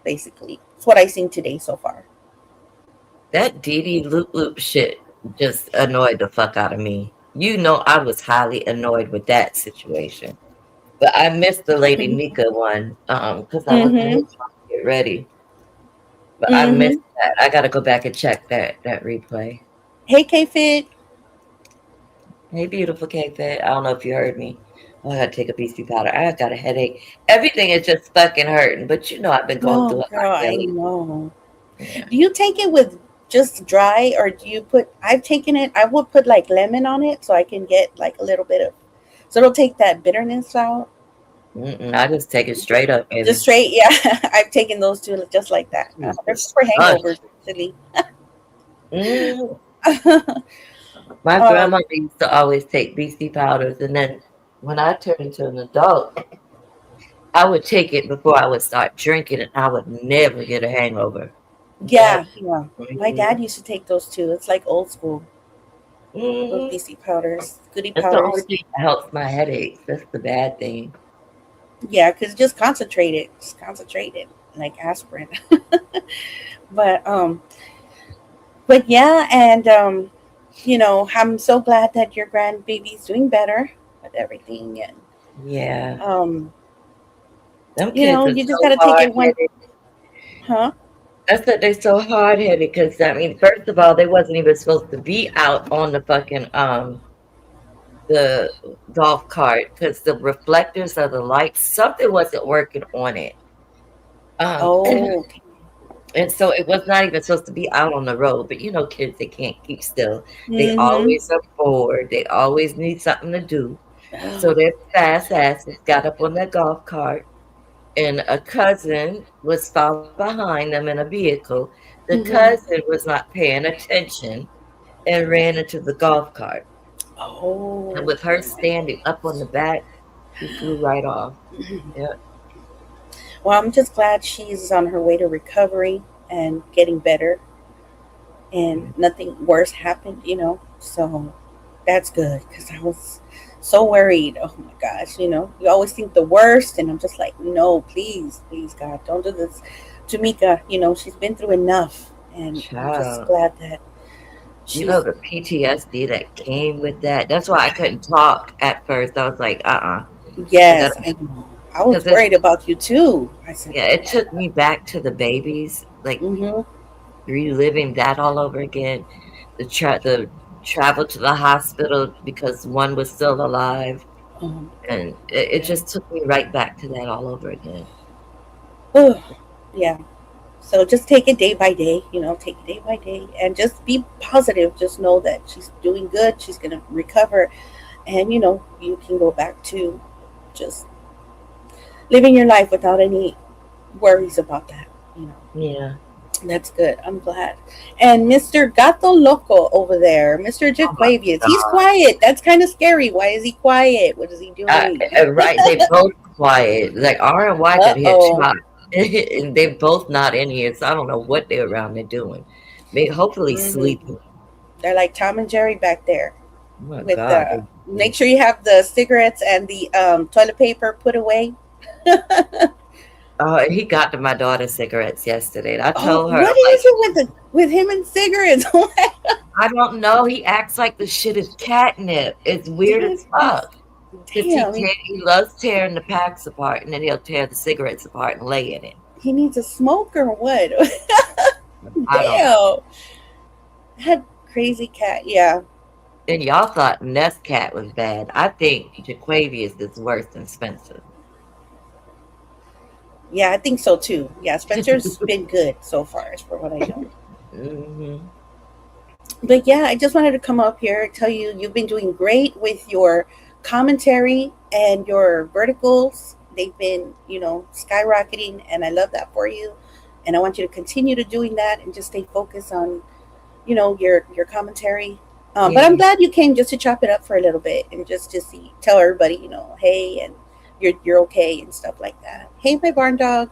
basically. It's what I seen today so far. That Dee Loop shit just annoyed the fuck out of me. I was highly annoyed with that situation. But I missed the Lady Nika one because I wasn't trying to get ready. But I missed that. I got to go back and check that replay. Hey, K-Fit. Hey, beautiful K-Fit. I don't know if you heard me. Oh, I got to take a BC powder. I got a headache. Everything is just fucking hurting. But I've been going through it. Girl, I know. Yeah. Do you take it with just dry, or do you put? I've taken it. I would put like lemon on it so I can get like a little bit of. So it'll take that bitterness out. I just take it straight up. Baby. Just straight, yeah. I've taken those two just like that. They're for hangovers, actually. My grandma used to always take BC powders, and then when I turned into an adult, I would take it before I would start drinking, and I would never get a hangover. Yeah. My dad used to take those too. It's like old school. Those BC powders, goody powders. That's the only thing that helps my headaches. That's the bad thing. Yeah, because it's just concentrated, like aspirin. But yeah, and I'm so glad that your grandbaby's doing better with everything, and yeah, them kids you just gotta take it one, huh? I said they're so hard headed because first of all, they wasn't even supposed to be out on the fucking the golf cart because the reflectors of the lights, something wasn't working on it. Okay. And so it was not even supposed to be out on the road, but you know, kids, they can't keep still. They Mm-hmm. always are bored. They always need something to do. So their fast asses got up on their golf cart, and a cousin was following behind them in a vehicle. The Mm-hmm. cousin was not paying attention and ran into the golf cart. And Oh. with her standing up on the back, she flew right off. Yeah. Well, I'm just glad she's on her way to recovery and getting better, and nothing worse happened, So that's good because I was so worried. Oh my gosh, you always think the worst, and I'm just like, no, please, please, God, don't do this to Mika. She's been through enough, and I'm just Child. glad that You know she's. the PTSD that came with that. That's why I couldn't talk at first. I was like, I got Yes, I know. I was because it worried about you too. I said, yeah, it took me back to the babies, like mm-hmm. reliving that all over again. The travel to the hospital because one was still alive, and it Yeah. just took me right back to that all over again. Yeah. So just take it day by day, take it day by day and just be positive. Just know that she's doing good. She's going to recover. And, you can go back to just living your life without any worries about that. You know, Yeah. that's good. I'm glad. And Mr. Gato Loco over there, Mr. Oh my Jaquavius, he's God. quiet. That's kind of scary. Why is he quiet? What is he doing? Right, they both quiet. Like R and Y Uh got hit oh. shot, and they both not in here, so I don't know what they're around there doing. Maybe hopefully Hmm. sleeping. They're like Tom and Jerry back there. Oh my With God. the make sure you have the cigarettes and the toilet paper put away. Oh, he got to my daughter cigarettes yesterday. And I Oh, told her, what I'm like, is it with him and cigarettes? I don't know. He acts like the shit is catnip. It's weird That as is fuck. Because damn. he loves tearing the packs apart, and then he'll tear the cigarettes apart and lay in it. He needs a smoke or what? I don't know. Damn. That crazy cat. Yeah. And y'all thought Nest Cat was bad. I think Jaquavius is worse than Spencer. Yeah, I think so too. Yeah, Spencer's been good so far, as for what I know. Hmm. But yeah, I just wanted to come up here and tell you you've been doing great with your commentary and your verticals. They've been, skyrocketing, and I love that for you. And I want you to continue to doing that and just stay focused on, your commentary. But I'm Yeah. glad you came just to chop it up for a little bit and just to see, tell everybody, hey, and you're okay and stuff like that. Hey, my barn dog.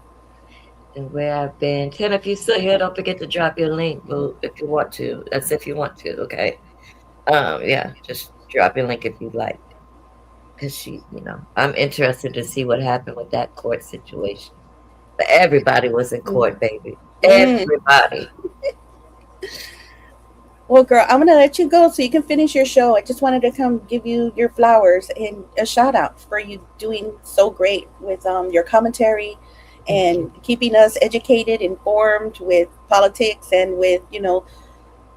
And where I've been. Tim, if you're still here, don't forget to drop your link, boo, if you want to. That's if you want to, okay? Yeah, just drop your link if you'd like. Because I'm interested to see what happened with that court situation. But everybody was in Mm. court, baby. Mm. Everybody. Well, girl, I'm gonna let you go so you can finish your show. I just wanted to come give you your flowers and a shout out for you doing so great with your commentary Thank you. and keeping us educated, informed with politics and with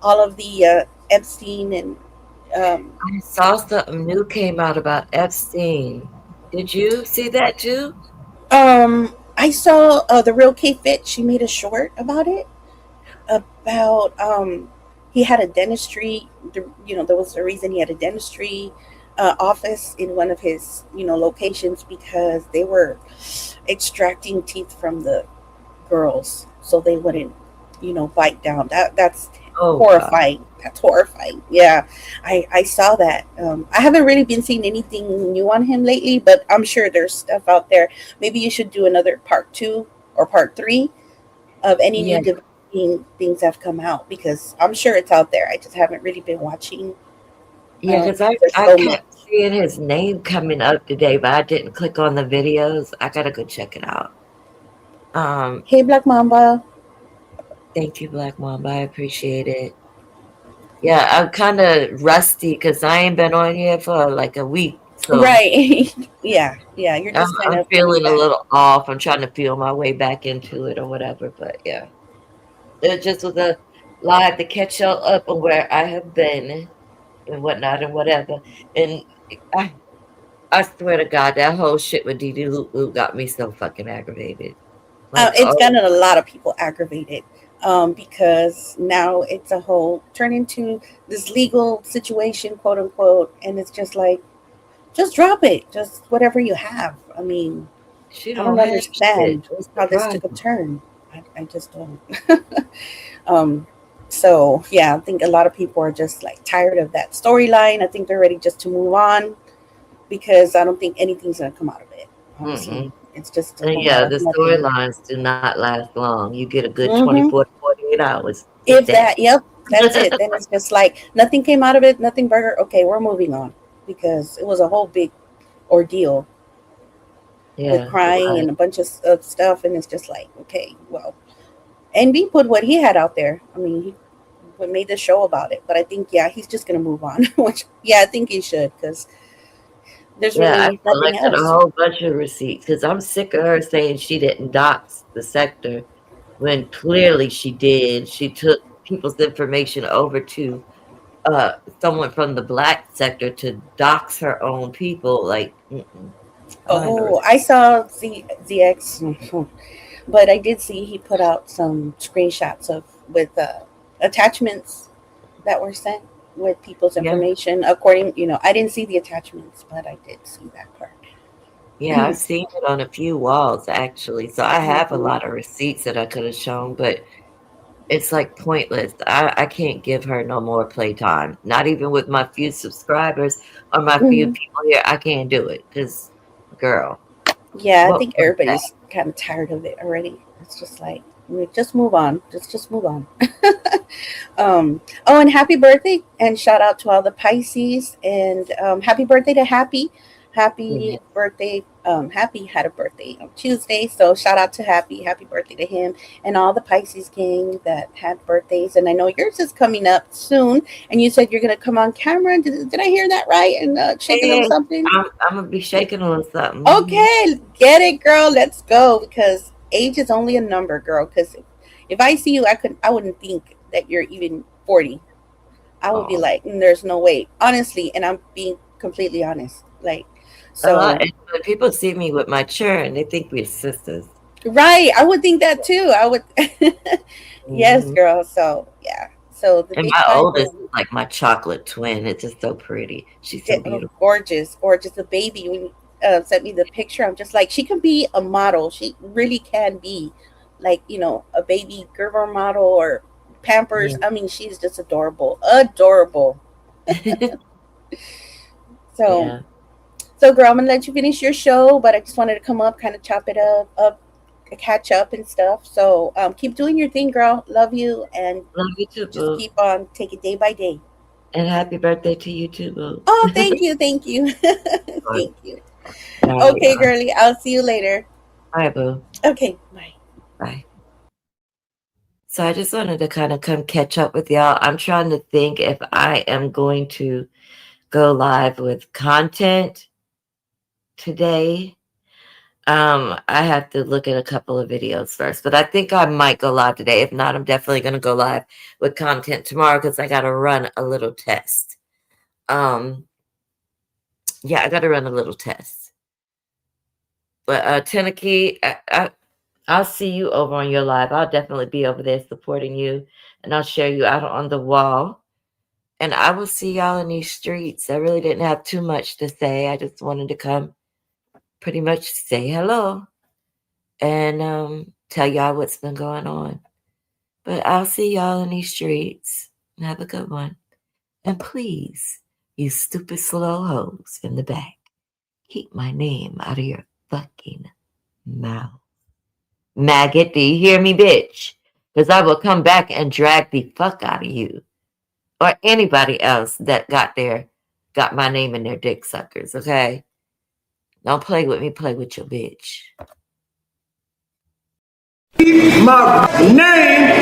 all of the Epstein and um, I saw something new came out about Epstein. Did you see that too? I saw the real K Fit. She made a short about it about he had a dentistry. There was a reason he had a dentistry office in one of his locations because they were extracting teeth from the girls so they wouldn't bite down. That's Oh God. horrifying. That's horrifying. Yeah, I saw that. I haven't really been seeing anything new on him lately, but I'm sure there's stuff out there. Maybe you should do another part 2 or part 3 of any new Yeah, developing things that have come out because I'm sure it's out there. I just haven't really been watching yeah, because I, for I so much. kept seeing his name coming up today, but I didn't click on the videos. I gotta go check it out. Um, Hey, Black Mamba. Thank you, Black Mamba. I appreciate it. Yeah, I'm kind of rusty because I ain't been on here for like a week, so Right. Yeah, yeah. You're I'm, just kind I'm of coming feeling a back. little off. I'm trying to feel my way back into it or whatever. But yeah, it just was a lot to catch y'all up on where I have been and whatnot and whatever. And I, I swear to God, that whole shit with Dee Dee Loop Loop got me so fucking aggravated. Like, It's oh, gotten a lot of people aggravated. because now it's a whole turned into this legal situation, quote unquote, and it's just like, just drop it, just whatever you have. I mean, She I don't don't have shit. understand What's the how this took a problem? turn. I just don't. um, so yeah, I think a lot of people are just like tired of that storyline. I think they're ready just to move on because I don't think anything's gonna come out of it. Honestly, Mm-mm. it's just a And whole yeah, lot of the nothing. storylines do not last long. You get a good Hmm. 24 to 48 hours, if If that. that, yep, that's it. Then it's just like nothing came out of it. Nothing burger. Okay, we're moving on because it was a whole big ordeal with Yeah, crying right. and a bunch of stuff, and it's just like, okay, well, NB put what he had out there. I mean, he made the show about it, but I think yeah, he's just gonna move on. Which yeah, I think he should because there's Yeah, I really nothing collected a else. whole bunch of receipts because I'm sick of her saying she didn't dox the sector when clearly she did. She took people's information over to uh someone from the black sector to dox her own people. Like, I don't have no Oh, respect. I saw ZX, but I did see he put out some screenshots of with attachments that were sent with people's Yeah, information. According, I didn't see the attachments, but I did see that part. yeah, I've seen it on a few walls actually. So I have a Mhm. lot of receipts that I could have shown, but it's like pointless. I can't give her no more playtime. Not even with my few subscribers or my few Mhm. people here. I can't do it because, girl, Yeah, I what think was that? everybody's kind of tired of it already. It's just like, just move on. Just move on. Oh, and happy birthday and shout out to all the Pisces and happy birthday to Happy. Yeah. Happy birthday. Happy had a birthday on Tuesday, so shout out to Happy. Happy birthday to him and all the Pisces gang that had birthdays. And I know yours is coming up soon. And you said you're gonna come on camera. Did I hear that right? And shake a little Hey, something. I'm gonna be shaking a little something. Okay, get it, girl. Let's go because age is only a number, girl. Because if I see you, I wouldn't think that you're even 40. I would be Oh, like, there's no way, honestly, and I'm being completely honest. Like, a lot. so And when people see me with my churn, they think we're sisters. right, I would think that too. I would, yes, Hmm. girl. So yeah, so the And big my five oldest is like my chocolate twin. It's just so pretty. She's so oh, beautiful. gorgeous, gorgeous. The baby when you sent me the picture, I'm just like, she can be a model. She really can be, like a baby Gerber model or Pampers. Yeah. I mean, she's just adorable, adorable. So, Yeah. so girl, I'm gonna let you finish your show, but I just wanted to come up, kind of chop it up, catch up and stuff. So, keep doing your thing, girl. Love you, and Love you too, just boo. keep on, take it day by day. And happy birthday to you too, boo. Oh, thank you, All thank you. right, Okay, y'all. girly, I'll see you later. Bye, boo. Okay, bye. Bye. So I just wanted to kind of come catch up with y'all. I'm trying to think if I am going to go live with content today. I have to look at a couple of videos first, but I think I might go live today. If not, I'm definitely going to go live with content tomorrow because I got to run a little test. Yeah, I got to run a little test. But Tenaki, I'll see you over on your live. I'll definitely be over there supporting you, and I'll share you out on the wall. And I will see y'all in these streets. I really didn't have too much to say. I just wanted to come pretty much say hello and tell y'all what's been going on. But I'll see y'all in these streets. Have a good one. And please, you stupid slow hoes in the back, keep my name out of your fucking mouth. Maggot, do you hear me, bitch? Because I will come back and drag the fuck out of you. Or anybody else that got my name in their dick suckers, okay? Don't play with me, play with your bitch. My name